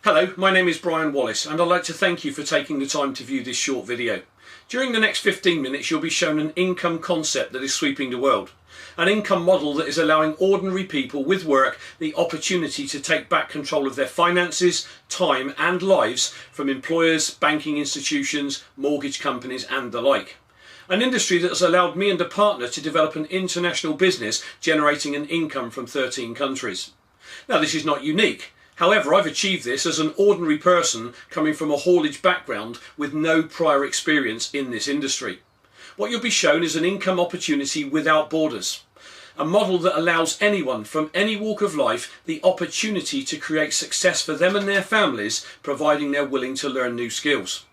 Hello, my name is Brian Wallace and I'd like to thank you for taking the time to view this short video. During the next 15 minutes you'll be shown an income concept that is sweeping the world. An income model that is allowing ordinary people with work the opportunity to take back control of their finances, time and lives from employers, banking institutions, mortgage companies and the like. An industry that has allowed me and a partner to develop an international business generating an income from 13 countries. Now this is not unique. However, I've achieved this as an ordinary person coming from a haulage background with no prior experience in this industry. What you'll be shown is an income opportunity without borders. A model that allows anyone from any walk of life the opportunity to create success for them and their families, providing they're willing to learn new skills.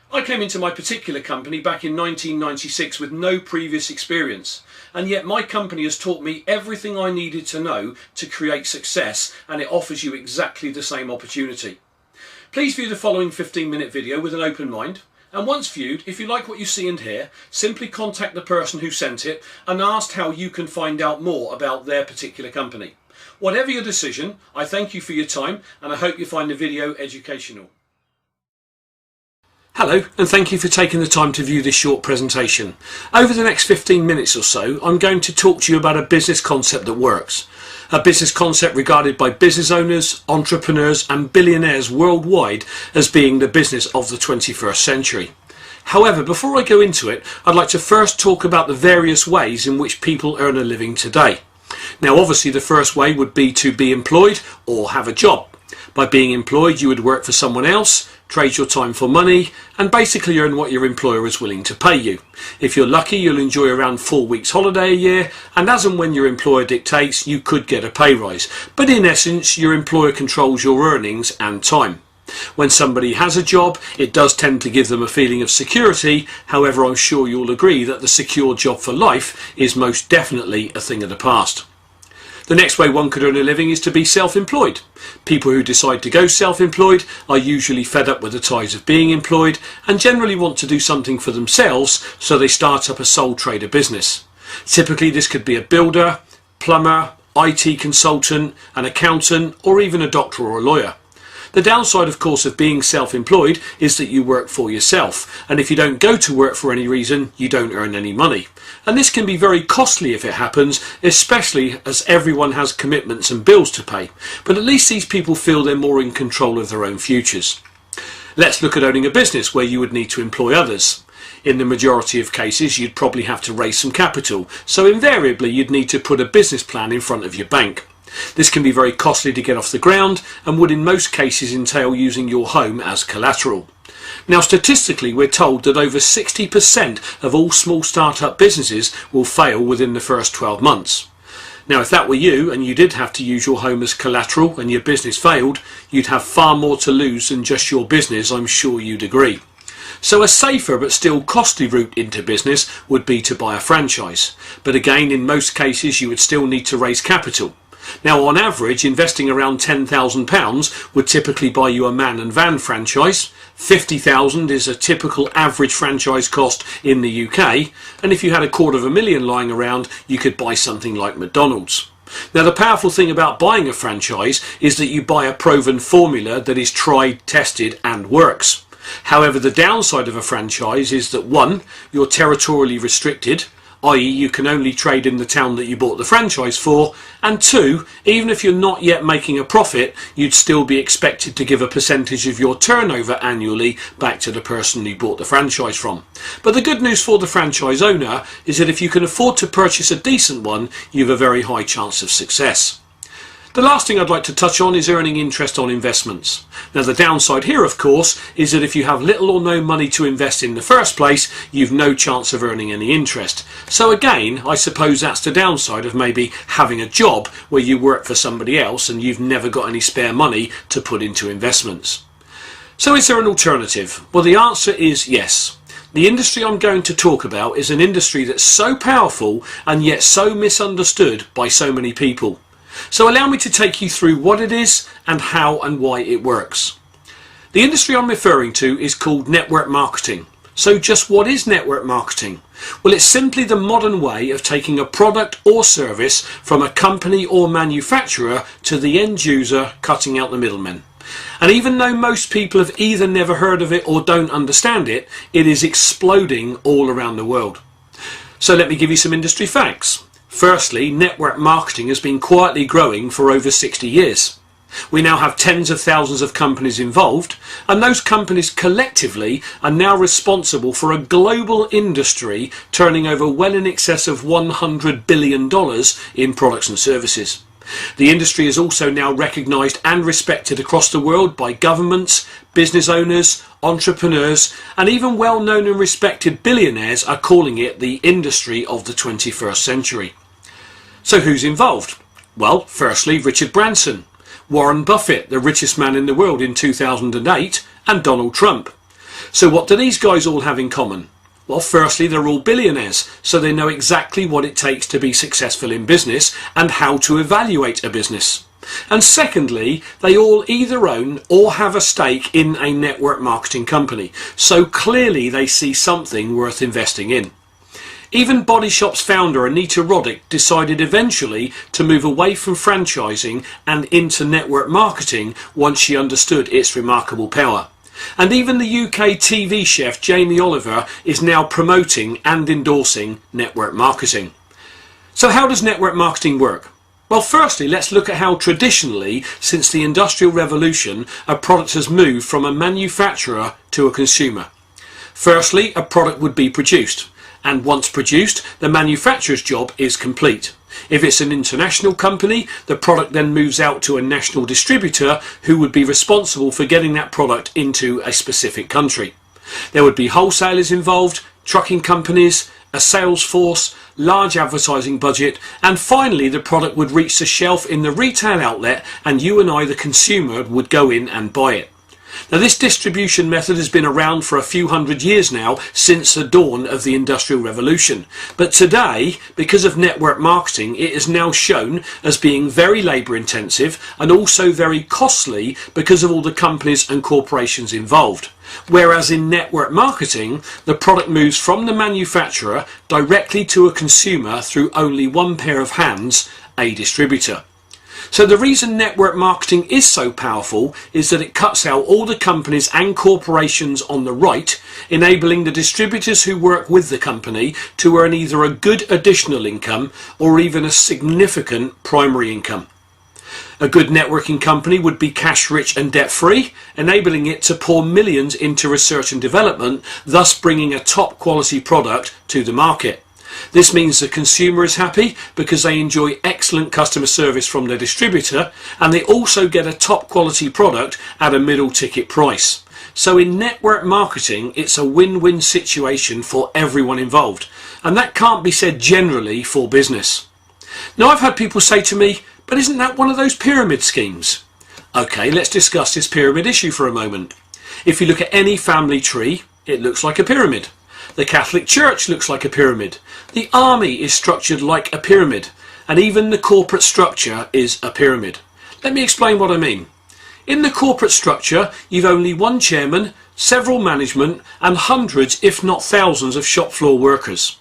I came into my particular company back in 1996 with no previous experience, and yet my company has taught me everything I needed to know to create success, and it offers you exactly the same opportunity. Please view the following 15-minute video with an open mind, and once viewed, if you like what you see and hear, simply contact the person who sent it and ask how you can find out more about their particular company. Whatever your decision, I thank you for your time and I hope you find the video educational. Hello, and thank you for taking the time to view this short presentation. Over the next 15 minutes or so, I'm going to talk to you about a business concept that works. A business concept regarded by business owners, entrepreneurs and billionaires worldwide as being the business of the 21st century. However, before I go into it, I'd like to first talk about the various ways in which people earn a living today. Now obviously the first way would be to be employed or have a job. By being employed you would work for someone else, trade your time for money and basically earn what your employer is willing to pay you. If you're lucky you'll enjoy around 4 weeks holiday a year, and as and when your employer dictates you could get a pay rise, but in essence your employer controls your earnings and time. When somebody has a job it does tend to give them a feeling of security, however I'm sure you'll agree that the secure job for life is most definitely a thing of the past. The next way one could earn a living is to be self-employed. People who decide to go self-employed are usually fed up with the ties of being employed and generally want to do something for themselves, so they start up a sole trader business. Typically this could be a builder, plumber, IT consultant, an accountant or even a doctor or a lawyer. The downside of course of being self-employed is that you work for yourself, and if you don't go to work for any reason you don't earn any money. And this can be very costly if it happens, especially as everyone has commitments and bills to pay, but at least these people feel they're more in control of their own futures. Let's look at owning a business where you would need to employ others. In the majority of cases you'd probably have to raise some capital, so invariably you'd need to put a business plan in front of your bank. This can be very costly to get off the ground and would in most cases entail using your home as collateral. Now statistically we're told that over 60% of all small start-up businesses will fail within the first 12 months. Now if that were you and you did have to use your home as collateral and your business failed, you'd have far more to lose than just your business, I'm sure you'd agree. So a safer but still costly route into business would be to buy a franchise, but again in most cases you would still need to raise capital. Now on average investing around £10,000 would typically buy you a man and van franchise. £50,000 is a typical average franchise cost in the UK, and if you had £250,000 lying around you could buy something like McDonald's. Now the powerful thing about buying a franchise is that you buy a proven formula that is tried, tested and works. However, the downside of a franchise is that 1, you're territorially restricted, i.e. you can only trade in the town that you bought the franchise for, and 2, even if you're not yet making a profit, you'd still be expected to give a percentage of your turnover annually back to the person you bought the franchise from. But the good news for the franchise owner is that if you can afford to purchase a decent one, you have a very high chance of success. The last thing I'd like to touch on is earning interest on investments. Now the downside here of course is that if you have little or no money to invest in the first place, you've no chance of earning any interest. So again, I suppose that's the downside of maybe having a job where you work for somebody else and you've never got any spare money to put into investments. So is there an alternative? Well, the answer is yes. The industry I'm going to talk about is an industry that's so powerful and yet so misunderstood by so many people. So allow me to take you through what it is and how and why it works. The industry I'm referring to is called network marketing. So just what is network marketing? Well, it's simply the modern way of taking a product or service from a company or manufacturer to the end user, cutting out the middlemen. And even though most people have either never heard of it or don't understand it, it is exploding all around the world. So let me give you some industry facts. Firstly, network marketing has been quietly growing for over 60 years. We now have tens of thousands of companies involved, and those companies collectively are now responsible for a global industry turning over well in excess of $100 billion in products and services. The industry is also now recognised and respected across the world by governments, business owners, entrepreneurs, and even well-known and respected billionaires are calling it the industry of the 21st century. So who's involved? Well, firstly, Richard Branson, Warren Buffett, the richest man in the world in 2008, and Donald Trump. So what do these guys all have in common? Well, firstly, they're all billionaires, so they know exactly what it takes to be successful in business and how to evaluate a business. And secondly, they all either own or have a stake in a network marketing company, so clearly they see something worth investing in. Even Body Shop's founder Anita Roddick decided eventually to move away from franchising and into network marketing once she understood its remarkable power. And even the UK TV chef Jamie Oliver is now promoting and endorsing network marketing. So how does network marketing work? Well, firstly, let's look at how traditionally, since the Industrial Revolution, a product has moved from a manufacturer to a consumer. Firstly, a product would be produced, and once produced, the manufacturer's job is complete. If it's an international company, the product then moves out to a national distributor who would be responsible for getting that product into a specific country. There would be wholesalers involved, trucking companies, a sales force, large advertising budget, and finally the product would reach the shelf in the retail outlet and you and I, the consumer, would go in and buy it. Now, this distribution method has been around for a few hundred years now, since the dawn of the Industrial Revolution. But today, because of network marketing, it is now shown as being very labour intensive and also very costly because of all the companies and corporations involved. Whereas in network marketing, the product moves from the manufacturer directly to a consumer through only one pair of hands, a distributor. So the reason network marketing is so powerful is that it cuts out all the companies and corporations on the right, enabling the distributors who work with the company to earn either a good additional income or even a significant primary income. A good networking company would be cash rich and debt free, enabling it to pour millions into research and development, thus bringing a top quality product to the market. This means the consumer is happy because they enjoy excellent customer service from their distributor, and they also get a top quality product at a middle ticket price. So in network marketing, it's a win-win situation for everyone involved, and that can't be said generally for business. Now, I've had people say to me, but isn't that one of those pyramid schemes? Okay, let's discuss this pyramid issue for a moment. If you look at any family tree, it looks like a pyramid. The Catholic Church looks like a pyramid. The army is structured like a pyramid. And even the corporate structure is a pyramid. Let me explain what I mean. In the corporate structure, you've only one chairman, several management, and hundreds, if not thousands, of shop floor workers.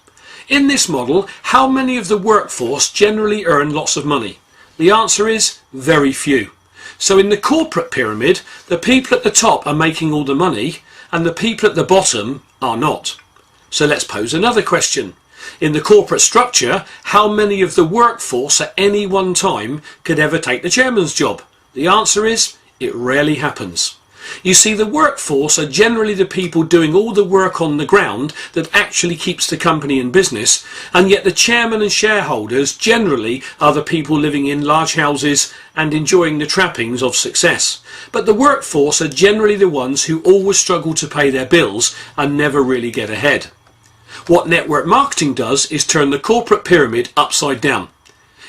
In this model, how many of the workforce generally earn lots of money? The answer is very few. So in the corporate pyramid, the people at the top are making all the money, and the people at the bottom are not. So let's pose another question. In the corporate structure, how many of the workforce at any one time could ever take the chairman's job? The answer is, it rarely happens. You see, the workforce are generally the people doing all the work on the ground that actually keeps the company in business, and yet the chairman and shareholders generally are the people living in large houses and enjoying the trappings of success. But the workforce are generally the ones who always struggle to pay their bills and never really get ahead. What network marketing does is turn the corporate pyramid upside down.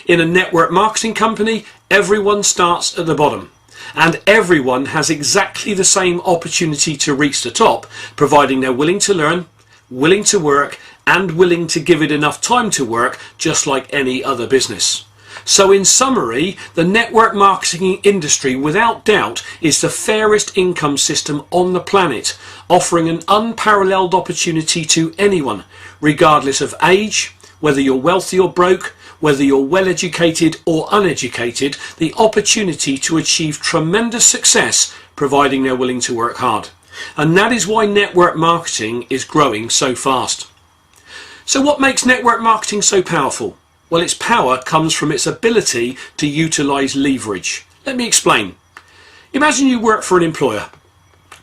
In a network marketing company, everyone starts at the bottom, and everyone has exactly the same opportunity to reach the top, providing they're willing to learn, willing to work, and willing to give it enough time to work, just like any other business. So in summary, the network marketing industry without doubt is the fairest income system on the planet, offering an unparalleled opportunity to anyone, regardless of age, whether you're wealthy or broke, whether you're well educated or uneducated, the opportunity to achieve tremendous success providing they're willing to work hard. And that is why network marketing is growing so fast. So what makes network marketing so powerful? Well, its power comes from its ability to utilize leverage. Let me explain. Imagine you work for an employer.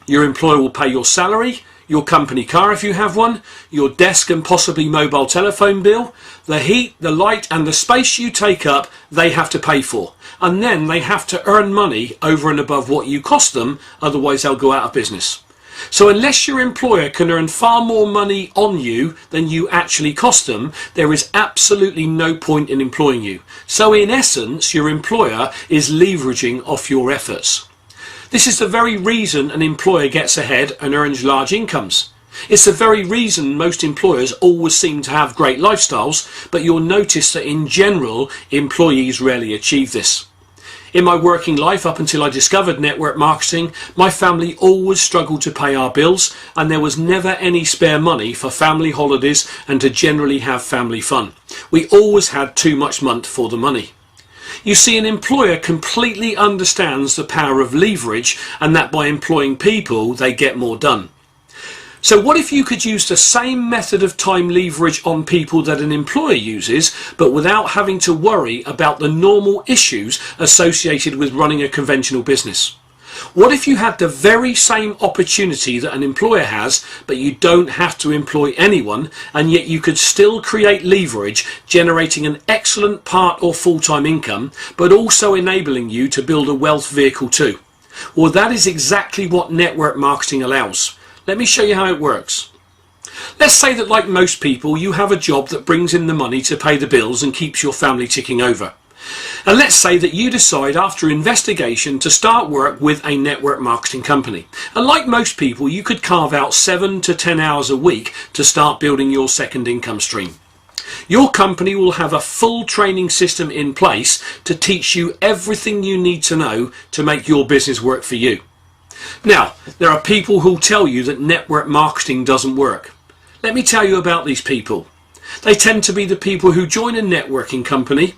Your employer will pay your salary, your company car if you have one, your desk and possibly mobile telephone bill, the heat, the light and the space you take up, they have to pay for. And then they have to earn money over and above what you cost them, otherwise they'll go out of business. So unless your employer can earn far more money on you than you actually cost them, there is absolutely no point in employing you. So in essence, your employer is leveraging off your efforts. This is the very reason an employer gets ahead and earns large incomes. It's the very reason most employers always seem to have great lifestyles, but you'll notice that in general, employees rarely achieve this. In my working life, up until I discovered network marketing, my family always struggled to pay our bills, and there was never any spare money for family holidays and to generally have family fun. We always had too much money for the money. You see, an employer completely understands the power of leverage, and that by employing people, they get more done. So what if you could use the same method of time leverage on people that an employer uses, but without having to worry about the normal issues associated with running a conventional business? What if you had the very same opportunity that an employer has, but you don't have to employ anyone, and yet you could still create leverage, generating an excellent part or full-time income, but also enabling you to build a wealth vehicle too? Well, that is exactly what network marketing allows. Let me show you how it works. Let's say that, like most people, you have a job that brings in the money to pay the bills and keeps your family ticking over. And let's say that you decide after investigation to start work with a network marketing company. And like most people, you could carve out 7 to 10 hours a week to start building your second income stream. Your company will have a full training system in place to teach you everything you need to know to make your business work for you. Now, there are people who'll tell you that network marketing doesn't work. Let me tell you about these people. They tend to be the people who join a networking company,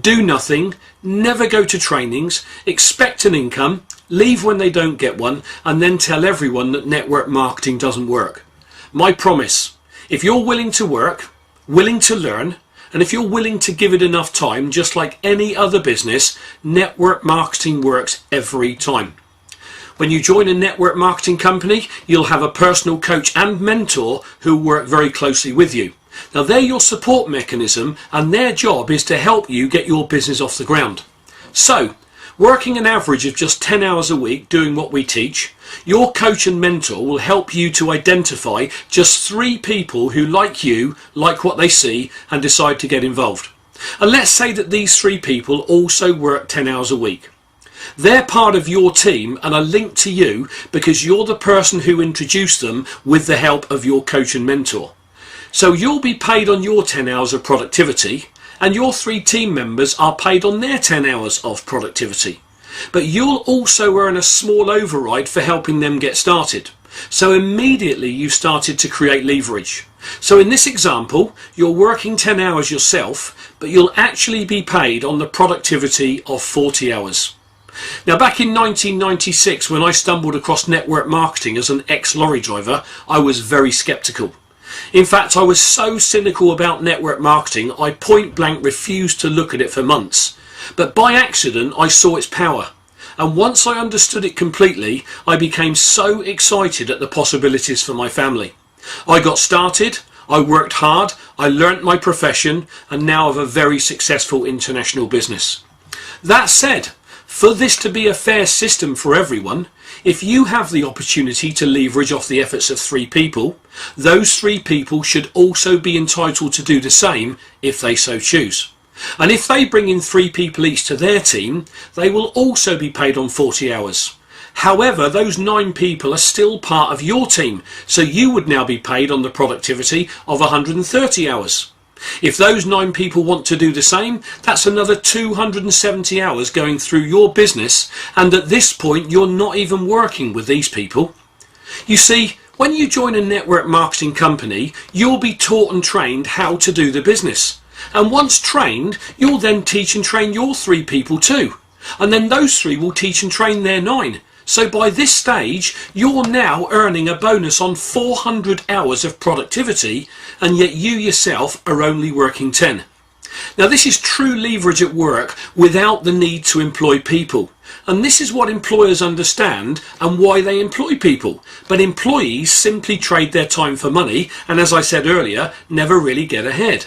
do nothing, never go to trainings, expect an income, leave when they don't get one, and then tell everyone that network marketing doesn't work. My promise, if you're willing to work, willing to learn, and if you're willing to give it enough time, just like any other business, network marketing works every time. When you join a network marketing company, you'll have a personal coach and mentor who work very closely with you. Now, they're your support mechanism, and their job is to help you get your business off the ground. So, working an average of just 10 hours a week doing what we teach, your coach and mentor will help you to identify just 3 people who, like you, like what they see and decide to get involved. And let's say that these 3 people also work 10 hours a week. They're part of your team and are linked to you because you're the person who introduced them with the help of your coach and mentor. So you'll be paid on your 10 hours of productivity, and your 3 team members are paid on their 10 hours of productivity. But you'll also earn a small override for helping them get started. So immediately you started to create leverage. So in this example, you're working 10 hours yourself, but you'll actually be paid on the productivity of 40 hours. Now, back in 1996, when I stumbled across network marketing as an ex-lorry driver, I was very skeptical. In fact, I was so cynical about network marketing, I point blank refused to look at it for months. But by accident, I saw its power. And once I understood it completely, I became so excited at the possibilities for my family. I got started, I worked hard, I learnt my profession, and now have a very successful international business. That said, for this to be a fair system for everyone, if you have the opportunity to leverage off the efforts of 3 people, those 3 people should also be entitled to do the same if they so choose. And if they bring in 3 people each to their team, they will also be paid on 40 hours. However, those 9 people are still part of your team, so you would now be paid on the productivity of 130 hours. If those 9 people want to do the same, that's another 270 hours going through your business, and at this point you're not even working with these people. You see, when you join a network marketing company, you'll be taught and trained how to do the business. And once trained, you'll then teach and train your 3 people too. And then those 3 will teach and train their 9. So by this stage, you're now earning a bonus on 400 hours of productivity, and yet you yourself are only working 10. Now this is true leverage at work without the need to employ people. And this is what employers understand and why they employ people. But employees simply trade their time for money, and as I said earlier, never really get ahead.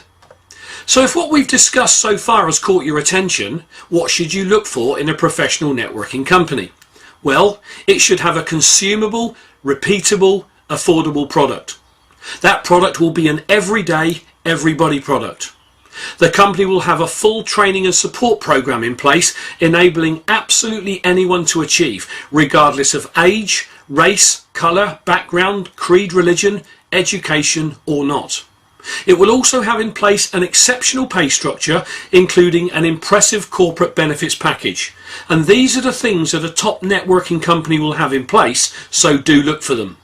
So if what we've discussed so far has caught your attention, what should you look for in a professional networking company? Well, it should have a consumable, repeatable, affordable product. That product will be an everyday, everybody product. The company will have a full training and support program in place, enabling absolutely anyone to achieve, regardless of age, race, colour, background, creed, religion, education or not. It will also have in place an exceptional pay structure, including an impressive corporate benefits package. And these are the things that a top networking company will have in place, so do look for them.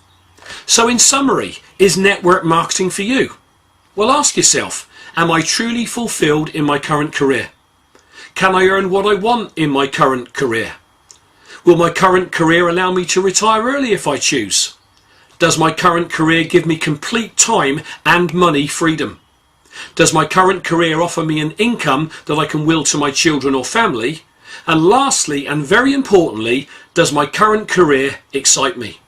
So in summary, is network marketing for you? Well, ask yourself, am I truly fulfilled in my current career? Can I earn what I want in my current career? Will my current career allow me to retire early if I choose? Does my current career give me complete time and money freedom? Does my current career offer me an income that I can will to my children or family? And lastly, and very importantly, does my current career excite me?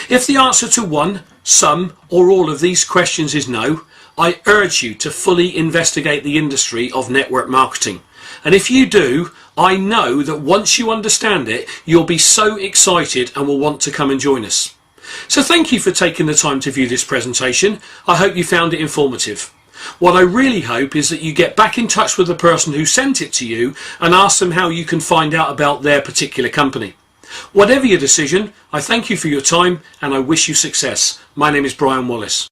If the answer to one, some, or all of these questions is no, I urge you to fully investigate the industry of network marketing. And if you do, I know that once you understand it, you'll be so excited and will want to come and join us. So thank you for taking the time to view this presentation. I hope you found it informative. What I really hope is that you get back in touch with the person who sent it to you and ask them how you can find out about their particular company. Whatever your decision, I thank you for your time and I wish you success. My name is Brian Wallace.